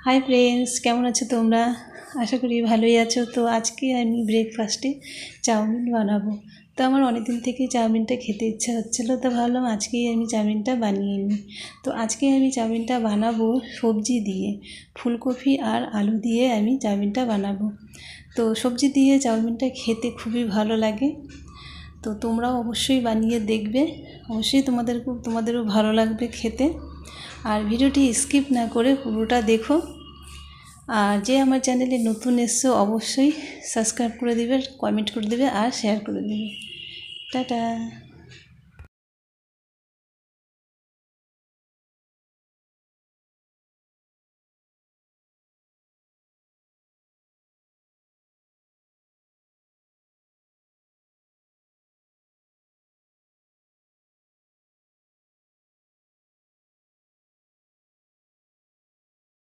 Hi friends, কেমন আছো তোমরা? আশা করি ভালোই আছো। তো আজকে আমি ব্রেকফাস্টে চাউমিন বানাবো। তো আমার অনেক দিন থেকেই চাউমিনটা খেতে ইচ্ছা হচ্ছিলো, তো ভাবলাম আজকেই আমি চাউমিনটা বানিয়ে নিই। তো আজকে আমি চাউমিনটা বানাবো সবজি দিয়ে, ফুলকপি আর আলু দিয়ে আমি চাউমিনটা বানাবো। তো সবজি দিয়ে চাউমিনটা খেতে খুবই ভালো লাগে। তো তোমরাও অবশ্যই বানিয়ে দেখবে, অবশ্যই তোমাদেরও ভালো লাগবে খেতে। আর ভিডিওটি স্কিপ না করে পুরোটা দেখো। আর যে আমার চ্যানেলে নতুন এসছো অবশ্যই সাবস্ক্রাইব করে দেবে, কমেন্ট করে দেবে আর শেয়ার করে দেবে। টাটা।